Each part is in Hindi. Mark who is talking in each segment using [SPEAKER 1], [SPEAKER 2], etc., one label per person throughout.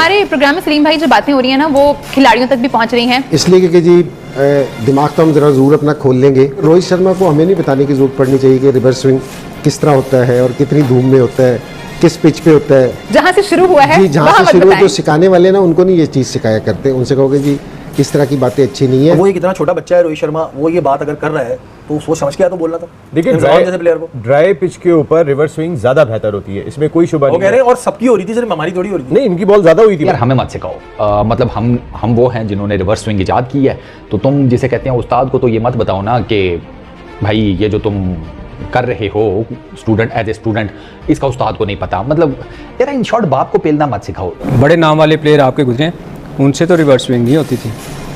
[SPEAKER 1] हमारे प्रोग्राम में सलीम भाई जो बातें हो रही हैं ना वो खिलाड़ियों तक भी पहुंच रही हैं,
[SPEAKER 2] इसलिए कि जी दिमाग तो हम जरा ज़रूर अपना खोल लेंगे। रोहित शर्मा को हमें नहीं बताने की जरूरत पड़नी चाहिए कि रिवर्स स्विंग किस तरह होता है और कितनी धूम में होता है, किस पिच पे होता है।
[SPEAKER 1] जहां से शुरू हुआ है
[SPEAKER 2] जी, जहाँ से शुरू, जो सिखाने वाले ना उनको नहीं ये चीज़ सिखाया करते। उनसे कहोगे जी इस तरह की बातें अच्छी नहीं है।
[SPEAKER 3] वो ये कितना छोटा बच्चा है रोहित शर्मा, वो ये बात अगर कर रहा है तो उसको समझ के आया तो बोलना था।
[SPEAKER 4] देखिए ड्राई पिच के ऊपर रिवर्स स्विंग ज्यादा बेहतर होती है, इसमें कोई शुबा नहीं।
[SPEAKER 3] कह रहे हैं और सबकी हो रही थी, सिर्फ हमारी थोड़ी हो रही थी।
[SPEAKER 4] नहीं, इनकी बॉल ज्यादा हुई थी।
[SPEAKER 5] यार हमें मत सिखाओ, मतलब हम वो हैं जिन्होंने रिवर्स स्विंग इजाद की है, तो तुम जिसे कहते हैं उस्ताद को तो ये मत बताओ ना कि भाई ये जो तुम कर रहे हो स्टूडेंट एज ए स्टूडेंट, इसका उस्ताद को नहीं पता। मतलब यार इन शॉर्ट बाप को पेलना मत सिखाओ।
[SPEAKER 6] बड़े नाम वाले प्लेयर आपके गुजरे, उनसे तो रिवर्स स्विंग नहीं होती थी,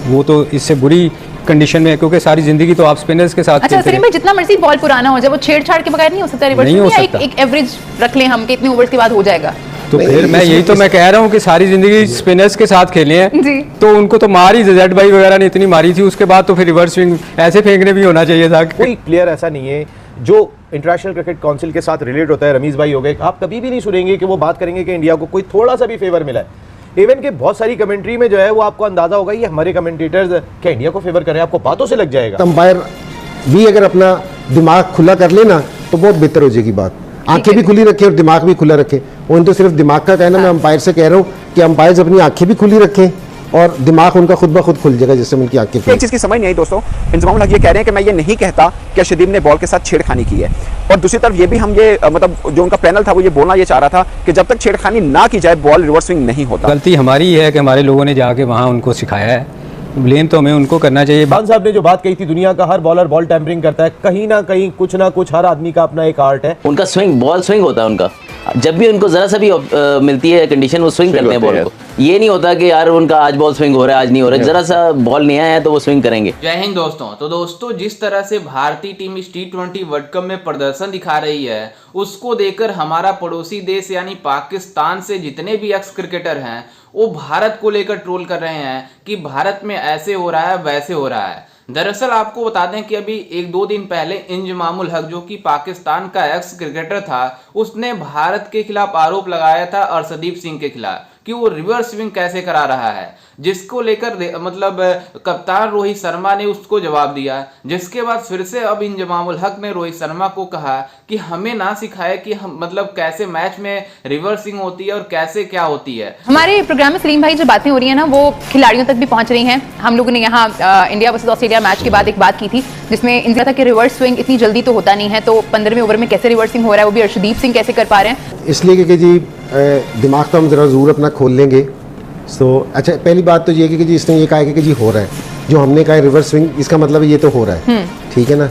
[SPEAKER 6] वो तो इससे बुरी कंडीशन में, क्योंकि सारी जिंदगी तो आप स्पिनर्स के साथ।
[SPEAKER 1] अच्छा सलीम भाई, जितना मर्जी बॉल पुराना हो जाए वो छेड़छाड़ के बगैर नहीं हो सकता रिवर्स
[SPEAKER 6] नहीं हो
[SPEAKER 1] स्विंग,
[SPEAKER 6] सकता।
[SPEAKER 1] एक एवरेज रख लें हम कि इतने ओवर्स के बाद हो जाएगा।
[SPEAKER 6] तो फिर मैं यही तो मैं कह रहा हूँ कि सारी जिंदगी स्पिनर्स के साथ खेले हैं
[SPEAKER 1] जी।
[SPEAKER 6] तो उनको तो मार ही जेड भाई वगैरह ने इतनी मारी थी, उसके बाद तो फिर रिवर्स स्विंग ऐसे फेंकने भी होना चाहिए था।
[SPEAKER 4] कोई प्लेयर ऐसा नहीं है जो इंटरनेशनल क्रिकेट काउंसिल के साथ रिलेट होता है। रमीज भाई हो गए, आप कभी भी नहीं सुनेंगे कि वो बात करेंगे कि इंडिया को कोई थोड़ा सा भी फेवर मिला है। इवन के बहुत सारी कमेंट्री में जो है वो आपको अंदाजा होगा ये हमारे कमेंटेटर्स क्या इंडिया को फेवर करें, आपको बातों से लग जाएगा।
[SPEAKER 2] अंपायर भी अगर अपना दिमाग खुला कर लेना तो बहुत बेहतर हो जाएगी बात। आंखें भी खुली रखें और दिमाग भी खुला रखें। वो तो सिर्फ दिमाग का कहना, मैं अंपायर से कह रहा हूँ कि अंपायर अपनी आंखें भी खुली रखें और दिमाग उनका खुद ब खुद खुल जाएगा जिससे उनकी आंखें।
[SPEAKER 7] एक चीज की समझ नहीं आई दोस्तों, इंजमामुल हक ये कह रहे हैं कि मैं ये नहीं कहता कि अर्शदीप ने बॉल के साथ छेड़खानी की है, और दूसरी तरफ ये भी हम ये मतलब जो उनका पैनल था वो ये बोलना ये चाह रहा था कि जब तक छेड़खानी ना की जाए बॉल रिवर्स स्विंग नहीं होता।
[SPEAKER 6] गलती हमारी है कि हमारे लोगों ने जाके वहाँ उनको सिखाया है, ब्लेम तो हमें उनको करना चाहिए।
[SPEAKER 4] खान साहब ने जो बात कही थी, दुनिया का हर बॉलर बॉल टैंपरिंग करता है, कहीं ना कहीं कुछ ना कुछ हर आदमी का अपना एक आर्ट है।
[SPEAKER 8] उनका स्विंग बॉल स्विंग होता है उनका, जब भी उनको जरा सा भी मिलती है कंडीशन वो स्विंग करते हैं बॉल को। ये नहीं होता कि यार उनका आज बॉल स्विंग हो रहा है आज नहीं हो रहा है, जरा सा बॉल नहीं आया है तो वो स्विंग करेंगे।
[SPEAKER 9] जय हिंद दोस्तों। तो दोस्तों जिस तरह से भारतीय टीम इस T20 वर्ल्ड कप में प्रदर्शन दिखा रही है उसको देखकर हमारा पड़ोसी देश यानी पाकिस्तान से जितने भी एक्स क्रिकेटर हैं वो भारत को लेकर ट्रोल कर रहे हैं कि भारत में ऐसे हो रहा है वैसे हो रहा है। दरअसल आपको बता दें कि अभी एक दो दिन पहले इंजमामुल हक जो कि पाकिस्तान का एक्स क्रिकेटर था उसने भारत के खिलाफ आरोप लगाया था अर्शदीप सिंह के खिलाफ कि वो रिवर्स स्विंग कैसे करा रहा है, जिसको लेकर मतलब कप्तान रोहित शर्मा ने उसको जवाब दिया, जिसके बाद फिर से अब इंजमामुल हक ने रोहित शर्मा को कहा कि हमें ना सिखाए कि हम मतलब कैसे मैच में रिवर्स स्विंग होती है और कैसे क्या होती है।
[SPEAKER 1] हमारे प्रोग्राम में सलीम भाई जो बातें हो रही हैं ना वो खिलाड़ियों तक भी पहुंच रही हैं। हम लोगों ने यहाँ इंडिया वर्सेस ऑस्ट्रेलिया मैच के बाद एक बात की थी जिसमें इंडिया था कि रिवर्स स्विंग इतनी जल्दी तो होता नहीं है, तो 15वें ओवर में कैसे रिवर्स स्विंग हो रहा है वो भी अर्शदीप सिंह कैसे कर पा रहे हैं।
[SPEAKER 2] इसलिए कि जी दिमाग तो हम जरा ज़रूर अपना खोल लेंगे। तो अच्छा, पहली बात तो ये कि जी इसने ये कहा कि जी हो रहा है, जो हमने कहा रिवर्स स्विंग इसका मतलब ये तो हो रहा है, ठीक है ना।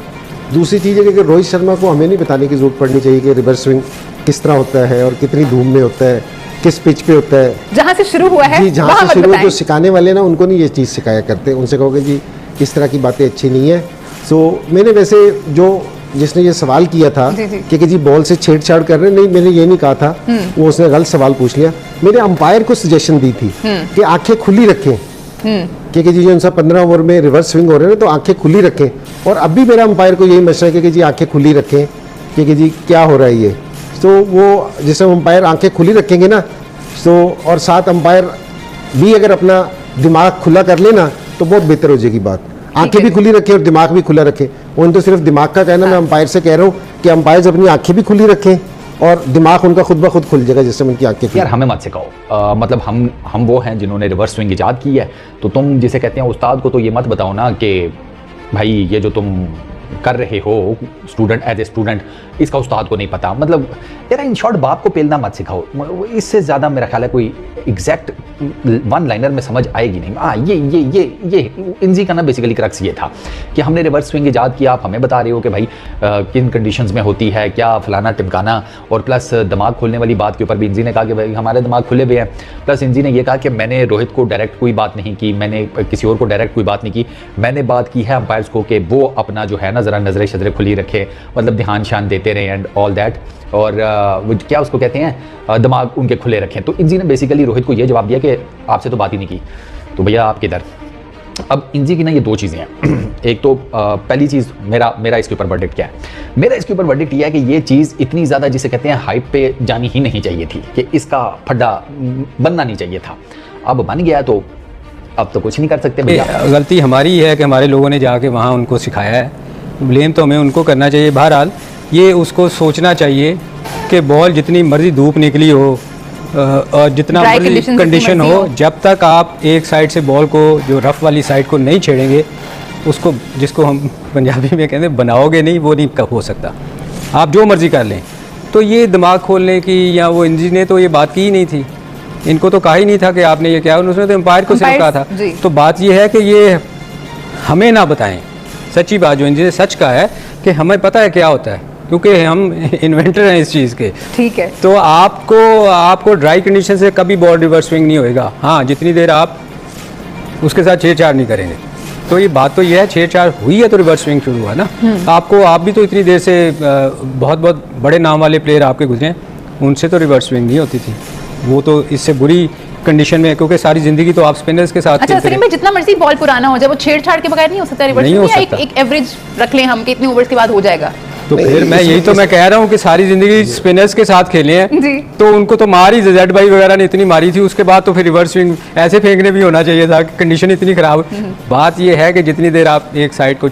[SPEAKER 2] दूसरी चीज़ है कि रोहित शर्मा को हमें नहीं बताने की जरूरत पड़नी चाहिए कि रिवर्स स्विंग किस तरह होता है और कितनी धूम में होता है, किस पिच पे होता है।
[SPEAKER 1] जहाँ से शुरू हुआ है
[SPEAKER 2] जी, जहाँ से शुरू, जो सिखाने वाले ना उनको नहीं ये चीज़ सिखाया करते। उनसे कहोगे जी इस तरह की बातें अच्छी नहीं है। सो मैंने वैसे जो जिसने ये सवाल किया था कि जी बॉल से छेड़छाड़ कर रहे हैं, नहीं मैंने ये नहीं कहा था, वो उसने गलत सवाल पूछ लिया। मैंने अंपायर को सजेशन दी थी कि आंखें खुली रखें कि जी जो उनसा 15 ओवर में रिवर्स स्विंग हो रहे हैं तो आंखें खुली रखें। और अब भी मेरा अंपायर को यही मशवरा है कि जी आंखें खुली रखें कि जी क्या हो रहा है ये। तो वो जैसे अंपायर आंखें खुली रखेंगे ना, तो और साथ अंपायर भी अगर अपना दिमाग खुला कर लेना तो बहुत बेहतर हो जाएगी बात। आंखें भी खुली रखें और दिमाग भी खुला रखें। वो तो सिर्फ दिमाग का कहना, मैं अंपायर से कह रहा हूँ कि अंपायर अपनी आंखें भी खुली रखें और दिमाग उनका खुद ब खुद खुल जाएगा जिससे उनकी आंखें।
[SPEAKER 5] यार हमें मत सिखाओ, मतलब हम वो हैं जिन्होंने रिवर्स स्विंग इजाद की है, तो तुम जिसे कहते हैं उस्ताद को तो ये मत बताओ ना कि भाई ये जो तुम कर रहे हो स्टूडेंट एज ए स्टूडेंट, इसका उस्ताद को नहीं पता। मतलब यार इन शॉर्ट बाप को पेलना मत सिखाओ, इससे ज़्यादा मेरा ख्याल है कोई एग्जैक्ट वन लाइनर में समझ आएगी नहीं। हाँ ये इनजी का ना बेसिकली क्रक्स ये था कि हमने रिवर्स स्विंग इजाद किया, आप हमें बता रहे हो कि भाई किन कंडीशंस में होती है, क्या फलाना टिमकाना, और प्लस दिमाग खोलने वाली बात के ऊपर भी इंजी ने कहा कि भाई हमारे दिमाग खुले हुए हैं। प्लस इंजी ने यह कहा कि मैंने रोहित को डायरेक्ट कोई बात नहीं की, मैंने किसी और को डायरेक्ट कोई बात नहीं की, मैंने बात की है अंपायर्स को कि वो अपना जो है ना ज़रा नज़रें शजरें खुली रखे, मतलब ध्यान शान देते रहे एंड ऑल दैट, और वो क्या उसको कहते हैं दिमाग उनके खुले रखें। तो इंजी ने बेसिकली रोहित को ये जवाब दिया कि आपसे तो बात ही नहीं की, तो भैया आप किधर। अब इंजी की ना ये दो चीज़ें हैं। एक तो पहली चीज़ मेरा इसके ऊपर वर्डिक्ट क्या है? मेरा इसके ऊपर वर्डिक्ट यह है कि ये चीज़ इतनी ज़्यादा जिसे कहते हैं हाइप पे जानी ही नहीं चाहिए थी, कि इसका फड्डा बनना नहीं चाहिए था। अब बन गया तो अब तो कुछ नहीं कर सकते भैया।
[SPEAKER 6] गलती हमारी है कि हमारे लोगों ने जाके वहाँ उनको सिखाया है, ब्लेम तो हमें उनको करना चाहिए। बहरहाल ये उसको सोचना चाहिए कि बॉल जितनी मर्जी धूप निकली हो और जितना मर्जी कंडीशन हो, जब तक आप एक साइड से बॉल को, जो रफ वाली साइड को नहीं छेड़ेंगे, उसको जिसको हम पंजाबी में कहते हैं बनाओगे नहीं, वो नहीं हो सकता। आप जो मर्जी कर लें। तो ये दिमाग खोलने की या वो इंजी ने तो ये बात की ही नहीं थी, इनको तो कहा ही नहीं था कि आपने ये क्या, उन्होंने तो एम्पायर को सिर्फ कहा था। तो बात ये है कि ये हमें ना बताएं, सच्ची बात जो इंजी ने सच कहा है कि हमें पता है क्या होता है, क्योंकि हम इन्वेंटर हैं इस चीज़ के।
[SPEAKER 1] ठीक है।
[SPEAKER 6] तो आपको ड्राई कंडीशन से कभी बॉल रिवर्स स्विंग नहीं होएगा, हाँ, जितनी देर आप उसके साथ छेड़छाड़ नहीं करेंगे। तो ये बात तो ये है, छेड़छाड़ हुई है तो रिवर्स स्विंग शुरू हुआ ना। आप भी तो इतनी देर से बहुत बहुत बड़े नाम वाले प्लेयर आपके गुजरे, उनसे तो रिवर्स स्विंग नहीं होती थी, वो तो इससे बुरी कंडीशन में, क्योंकि सारी जिंदगी तो आप स्पिनर्स के साथ
[SPEAKER 1] अच्छा सलीम भाई, जितना मर्जी बॉल पुराना हो जाए, वो छेड़छाड़ के बगैर नहीं हो सकता रिवर्स?
[SPEAKER 6] नहीं हो सकता।
[SPEAKER 1] एक एवरेज रख लें हम कि इतने ओवर्स के बाद हो जाएगा।
[SPEAKER 6] तो फिर मैं कह रहा हूँ कि सारी जिंदगी स्पिनर्स के साथ खेले हैं
[SPEAKER 1] जी।
[SPEAKER 6] तो उनको तो मारी, जेड भाई वगैरह ने इतनी मारी थी, उसके बाद तो फिर रिवर्स स्विंग ऐसे फेंकने भी होना चाहिए था, कंडीशन इतनी खराब। बात ये है कि जितनी देर आप एक साइड को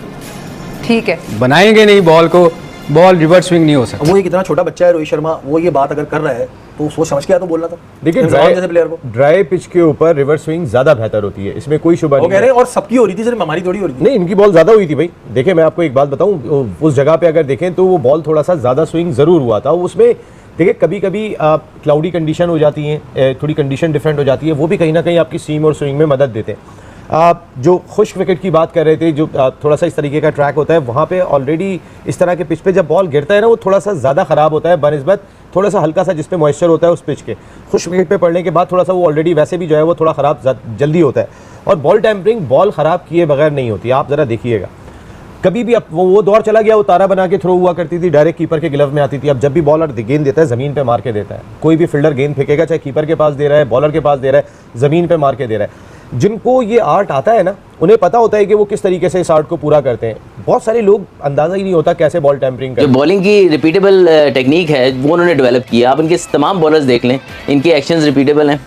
[SPEAKER 1] ठीक है
[SPEAKER 6] बनाएंगे नहीं बॉल को, बॉल रिवर्स स्विंग नहीं हो सकता।
[SPEAKER 3] वो एक इतना छोटा बच्चा है रोहित शर्मा, वो ये बात अगर कर रहा है तो सोच समझ के आया तो बोलना था।
[SPEAKER 4] देखिए
[SPEAKER 3] जैसे प्लेयर को
[SPEAKER 4] ड्राई पिच के ऊपर रिवर्स स्विंग ज्यादा बेहतर होती है, इसमें कोई शुबा नहीं
[SPEAKER 3] कह रहे हैं, और सबकी हो रही थी, सिर्फ हमारी थोड़ी हो रही थी।
[SPEAKER 4] नहीं, इनकी बॉल ज्यादा हुई थी भाई। देखिए मैं आपको एक बात बताऊं, उस जगह पे अगर देखें तो वो बॉल थोड़ा सा ज्यादा स्विंग जरूर हुआ था उसमें। देखिए कभी कभी क्लाउडी कंडीशन हो जाती है, थोड़ी कंडीशन डिफरेंट हो जाती है, वो भी कहीं ना कहीं आपकी सीम और स्विंग में मदद देते हैं। आप जो खुश्क विकेट की बात कर रहे थे, जो थोड़ा सा इस तरीके का ट्रैक होता है, वहाँ पे ऑलरेडी इस तरह के पिच पे जब बॉल गिरता है ना, वो थोड़ा सा ज़्यादा ख़राब होता है बनिस्बत थोड़ा सा हल्का सा जिस पे मॉइस्चर होता है उस पिच के। खुश्क विकेट पे पड़ने के बाद थोड़ा सा वो ऑलरेडी वैसे भी जो है वो थोड़ा ख़राब जल्दी होता है। और बॉल टैम्परिंग बॉल ख़राब किए बगैर नहीं होती, आप ज़रा देखिएगा। कभी भी वो दौर चला गया, वो तारा बना के थ्रो हुआ करती थी, डायरेक्ट कीपर के ग्लव में आती थी। अब जब भी बॉलर गेंद देता है ज़मीन पे मार के देता है। कोई भी फील्डर गेंद फेंकेगा, चाहे कीपर के पास दे रहा है, बॉलर के पास दे रहा है, ज़मीन पे मार के दे रहा है। जिनको ये आर्ट आता है ना, उन्हें पता होता है कि वो किस तरीके से इस आर्ट को पूरा करते हैं। बहुत सारे लोग अंदाजा ही नहीं होता कैसे बॉल टेम्परिंग करते हैं।
[SPEAKER 8] जो बॉलिंग की रिपीटेबल टेक्निक है वो उन्होंने डेवलप की है। आप इनके तमाम बॉलर्स देख लें, इनके एक्शंस रिपीटेबल हैं।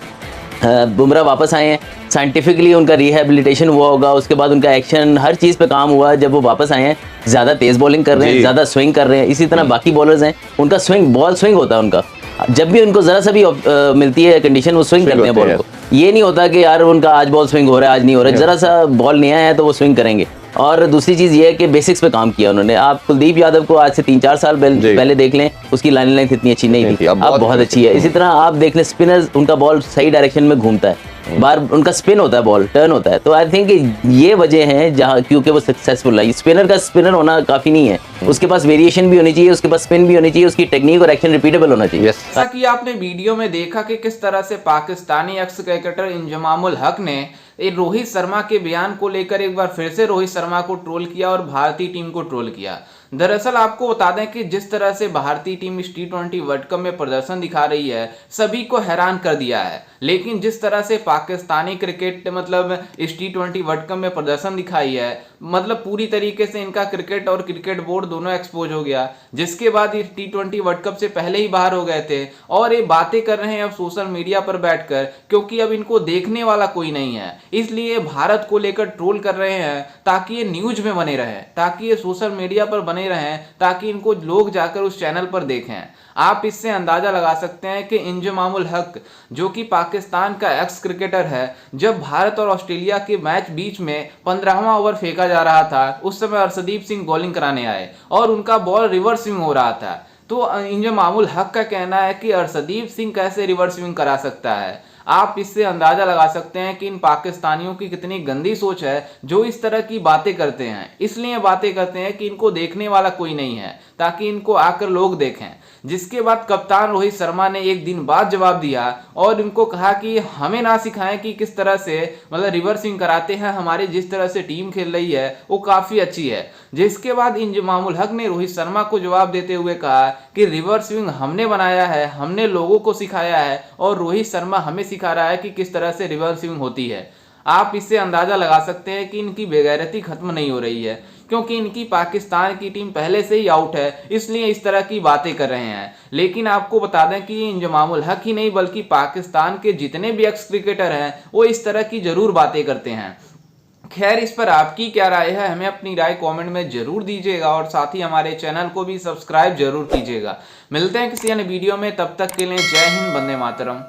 [SPEAKER 8] बुमराह वापस आए हैं, साइंटिफिकली उनका रिहेबिलिटेशन हुआ होगा, उसके बाद उनका एक्शन हर चीज़ पे काम हुआ। जब वो वापस आए हैं, ज़्यादा तेज़ बॉलिंग कर रहे हैं, ज़्यादा स्विंग कर रहे हैं। इसी तरह बाकी बॉलर्स हैं, उनका स्विंग बॉल स्विंग होता है उनका। जब भी उनको ज़रा सा भी मिलती है कंडीशन, वो स्विंग करते हैं बॉल को। ये नहीं होता कि यार उनका आज बॉल स्विंग हो रहा है, आज नहीं हो रहा है। ज़रा सा बॉल नया है तो वो स्विंग करेंगे। और दूसरी चीज़ ये है कि बेसिक्स पे काम किया उन्होंने। आप कुलदीप यादव को आज से 3-4 साल पहले देख लें, उसकी लाइन लेंथ इतनी अच्छी नहीं थी, अब बहुत अच्छी है। इसी तरह आप देख लें, स्पिनर्स, उनका बॉल सही डायरेक्शन में घूमता है, बार उनका स्पिन होता है, बॉल टर्न होता है। तो आई थिंक ये वजह है जहाँ क्योंकि वो सक्सेसफुल है। स्पिनर का स्पिनर होना काफ़ी नहीं है, उसके पास वेरिएशन भी होनी चाहिए, उसके पास स्पिन भी होनी चाहिए, उसकी टेक्निक और एक्शन रिपीटेबल होना चाहिए।
[SPEAKER 9] जैसा कि आपने वीडियो में देखा कि किस तरह से पाकिस्तानी एक्स क्रिकेटर इंजमामुल हक ने रोहित शर्मा के बयान को लेकर एक बार फिर से रोहित शर्मा को ट्रोल किया और भारतीय टीम को ट्रोल किया। दरअसल आपको बता दें कि जिस तरह से भारतीय टीम इस T20 वर्ल्ड कप में प्रदर्शन दिखा रही है, सभी को हैरान कर दिया है। लेकिन जिस तरह से पाकिस्तानी क्रिकेट मतलब इस T20 वर्ल्ड कप में प्रदर्शन दिखाई है, मतलब पूरी तरीके से इनका क्रिकेट और क्रिकेट बोर्ड दोनों एक्सपोज हो गया, जिसके बाद ये T20 वर्ल्ड कप से पहले ही बाहर हो गए थे। और ये बातें कर रहे हैं अब सोशल मीडिया पर बैठकर, क्योंकि अब इनको देखने वाला कोई नहीं है, इसलिए भारत को लेकर ट्रोल कर रहे हैं ताकि ये न्यूज में बने रहे, ताकि ये सोशल मीडिया पर बने रहें, ताकि इनको लोग जाकर उस चैनल पर देखें। आप इससे अंदाजा लगा सकते हैं कि इंजमामुल हक, जो कि पाकिस्तान का एक्स क्रिकेटर है, जब भारत और ऑस्ट्रेलिया के मैच बीच में 15वां ओवर फेंका जा रहा था, उस समय अर्शदीप सिंह बॉलिंग कराने आए और उनका बॉल रिवर्स स्विंग हो रहा था। तो इंजमामुल हक का कहना है कि अर्शदीप सिंह कैसे रिवर्स स्विंग करा सकता है। आप इससे अंदाजा लगा सकते हैं कि इन पाकिस्तानियों की कितनी गंदी सोच है जो इस तरह की बातें करते हैं। इसलिए बातें करते हैं कि इनको देखने वाला कोई नहीं है, ताकि इनको आकर लोग देखें। जिसके बाद कप्तान रोहित शर्मा ने एक दिन बाद जवाब दिया और इनको कहा कि हमें ना सिखाएं कि किस तरह से मतलब रिवर्स स्विंग कराते हैं, हमारी जिस तरह से टीम खेल रही है वो काफ़ी अच्छी है। जिसके बाद इंजमामुल हक ने रोहित शर्मा को जवाब देते हुए कहा कि रिवर्स स्विंग हमने बनाया है, हमने लोगों को सिखाया है और रोहित शर्मा हमें सिखा रहा है कि किस तरह से रिवर्स स्विंग होती है। आप इससे अंदाजा लगा सकते हैं कि इनकी बेगैरती खत्म नहीं हो रही है, क्योंकि इनकी पाकिस्तान की टीम पहले से ही आउट है, इसलिए इस तरह की बातें कर रहे हैं। लेकिन आपको बता दें कि इंजमामुल हक ही नहीं बल्कि पाकिस्तान के जितने भी एक्स क्रिकेटर हैं वो इस तरह की जरूर बातें करते हैं। खैर, इस पर आपकी क्या राय है, हमें अपनी राय कमेंट में जरूर दीजिएगा और साथ ही हमारे चैनल को भी सब्सक्राइब जरूर कीजिएगा। मिलते हैं किसी अन्य वीडियो में, तब तक के लिए जय हिंद, वंदे मातरम।